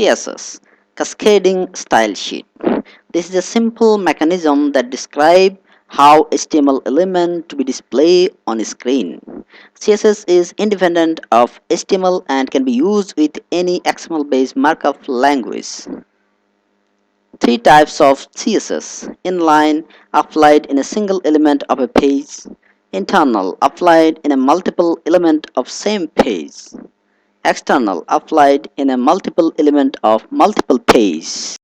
CSS, Cascading Style Sheet. This is a simple mechanism that describes how HTML element to be displayed on a screen. CSS is independent of HTML and can be used with any XML-based markup language. Three types of CSS: inline, applied in a single element of a page; internal, applied in a multiple element of same page; external, applied in a multiple element of multiple page.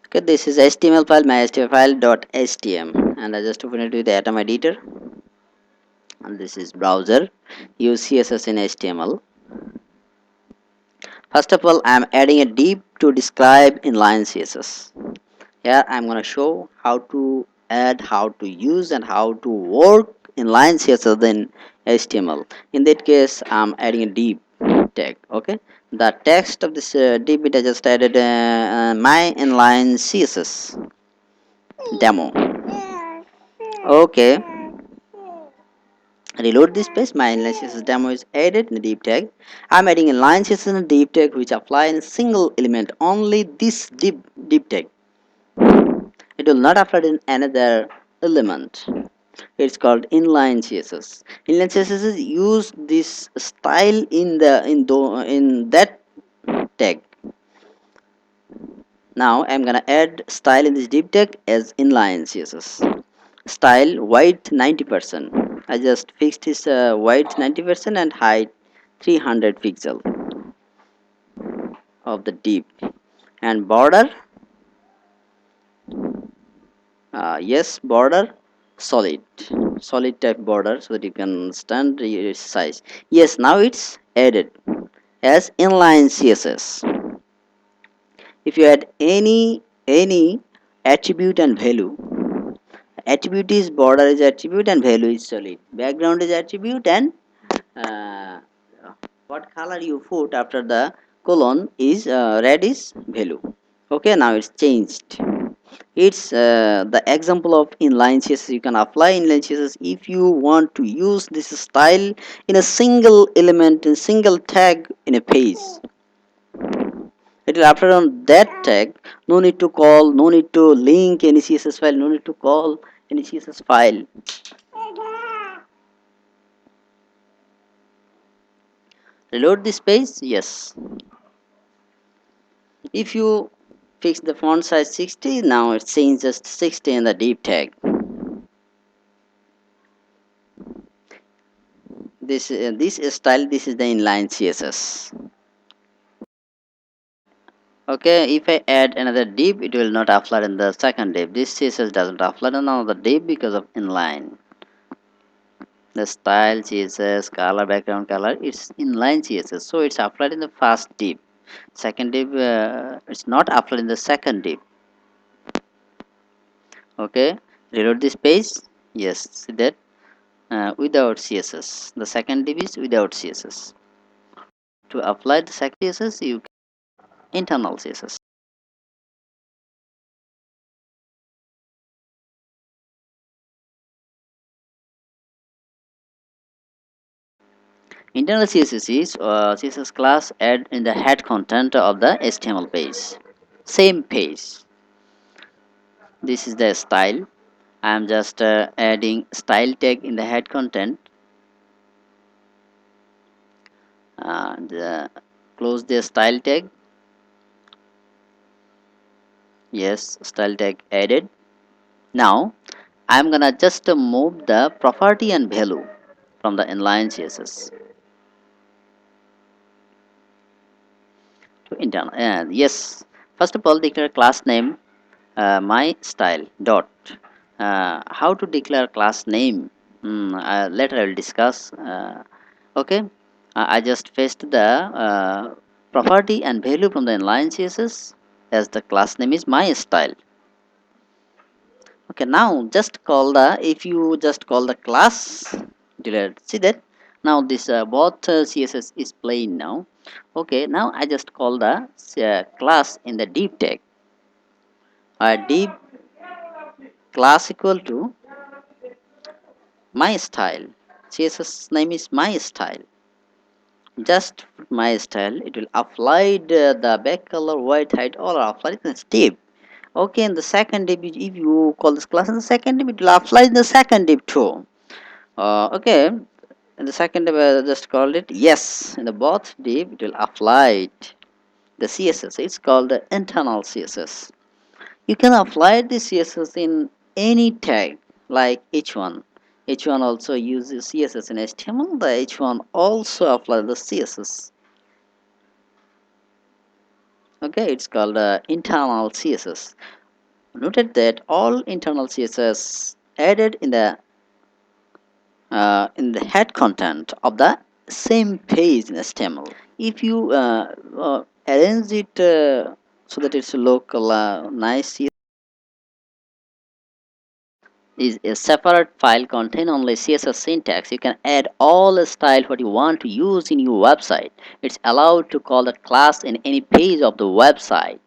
Okay, this is HTML file, my HTML file.htm, and I just open it with the atom editor. And this is browser. Use CSS in HTML. First of all, I am adding a div to describe inline CSS. Here I am going to show how to add, how to use, and how to work inline CSS in HTML. In that case, I am adding a div tag. Okay, the text of this div I just added my inline CSS demo. Okay, reload this page. My inline CSS demo is added in the div tag. I am adding inline CSS in a div tag which apply in a single element. Only this div tag. It will not apply in another element. It's called inline CSS. Inline CSS is use this style in that tag. Now I'm gonna add style in this div tag as inline CSS. Style width 90%. I just fixed this width 90% and height 300 pixel of the div, and border yes, border solid type border so that you can understand its size. Yes, now it's added as inline CSS. If you add any attribute and value, attribute is border is attribute and value is solid, background is attribute, and uh, what color you put after the colon is red is value. Okay, now it's changed. It's the example of inline CSS. You can apply inline CSS if you want to use this style in a single element, in single tag in a page. It will after on that tag, no need to call, no need to link any CSS file, no need to call any CSS file. Reload this page. Yes, if you fix the font size 60, now it changes 60 in the div tag. This style, this is the inline CSS. Okay, if I add another div, it will not apply in the second div. This CSS doesn't apply in another div because of inline. The style CSS, color, background color, it's inline CSS, so it's applied in the first div. Second div, it's not applied in the second div. Okay, reload this page. Yes, see that without CSS. The second div is without CSS. To apply the second CSS, you can internal CSS. Internal CSS is CSS class add in the head content of the HTML page. Same page. This is the style. I am just adding style tag in the head content, and close the style tag. Yes, style tag added. Now I am gonna just move the property and value from the inline CSS to internal. And yes, first of all, declare class name my style dot. How to declare class name? Later I will discuss. Okay, I just pasted the property and value from the inline CSS as the class name is my style. Okay, now just call the, if you just call the class delete, see that now this both CSS is plain now. Okay, now I just call the class in the div tag. Div class equal to my style. CSS name is my style. just put my style. It will apply the back color, white, height, all are applied in the div. Okay, in the second div, if you call this class in the second div, it will apply in the second div too. Okay, in the second div, I just called it yes. In the both div, it will apply it. The CSS. It's called the internal CSS. You can apply the CSS in any tag like h1. H1 also uses CSS in HTML. The H1 also apply the CSS. Okay, it's called internal CSS. Noted that all internal CSS added in the head content of the same page in HTML. If you arrange it so that it's local nice, is a separate file contain only CSS syntax. You can add all the style what you want to use in your website. It's allowed to call the class in any page of the website.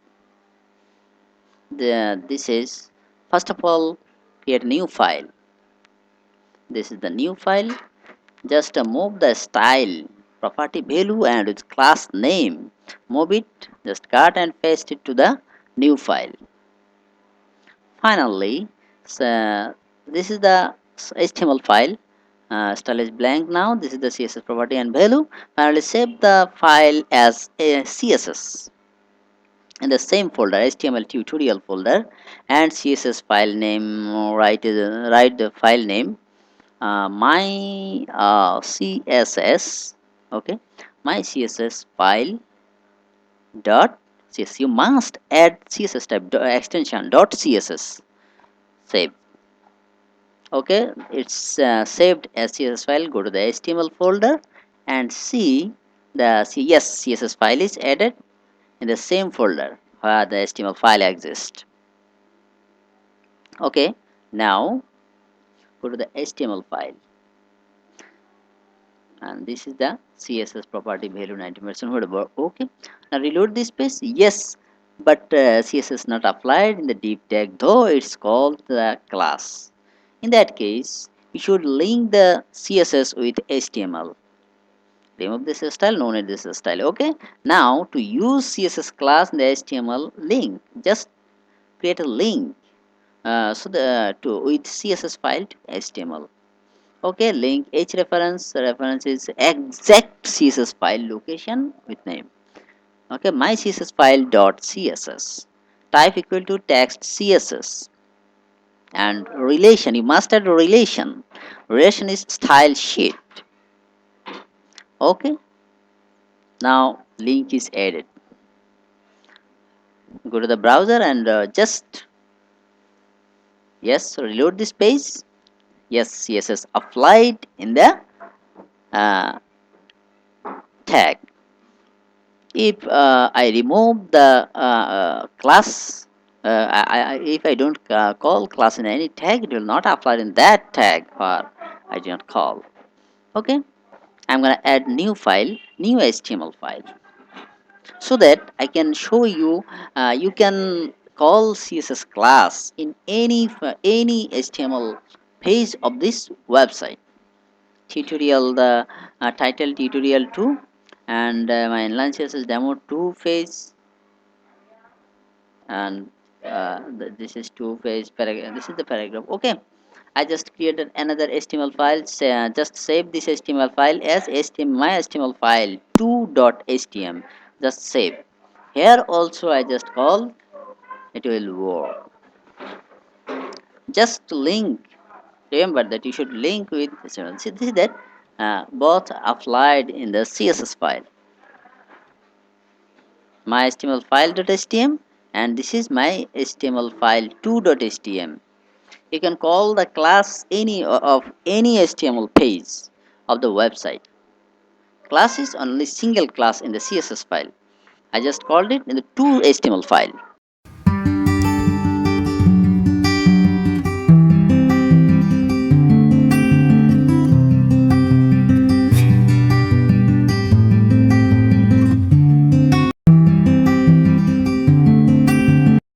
This is first of all create a new file. This is the new file. Just move the style property value and its class name. Move it. Just cut and paste it to the new file. Finally, so this is the HTML file. Style is blank now. This is the CSS property and value. Finally, save the file as a CSS in the same folder, HTML tutorial folder, and CSS file name. Write the file name. My CSS. Okay, my CSS file dot CSS. You must add CSS type extension dot CSS. Save. Okay, it's saved as CSS file. Go to the HTML folder and see the yes, CSS file is added in the same folder where the HTML file exists. Okay, now go to the HTML file, and this is the CSS property value 90% whatever. Okay, now reload this page. Yes, but CSS not applied in the div tag, though it's called the class. In that case, you should link the CSS with HTML. Remove this style, no need this style. Okay, now to use CSS class in the HTML link, just create a link so the to with CSS file to HTML. Okay, link h reference is exact CSS file location with name. Okay, my CSS file dot CSS, type equal to text CSS, and relation, you must add relation is style sheet. Okay, now link is added. Go to the browser and just yes, reload this page. Yes, CSS applied in the uh, tag. If I remove the class, if I don't call class in any tag, it will not apply in that tag or I do not call. Okay, I'm gonna add new file, new HTML file, so that I can show you. You can call CSS class in any HTML page of this website. Tutorial, the title tutorial 2, and my inline CSS demo 2 phase, and this is 2 phase paragraph. This is the paragraph. Okay, I just created another HTML file. Just save this HTML file as my HTML file 2.htm. Just save. Here also I just call it will work. Just link. Remember that you should link with see, this is that both applied in the CSS file. My HTML file.htm, and this is my HTML file 2.htm. You can call the class any of any HTML page of the website. Class is only single class in the CSS file. I just called it in the 2 HTML file.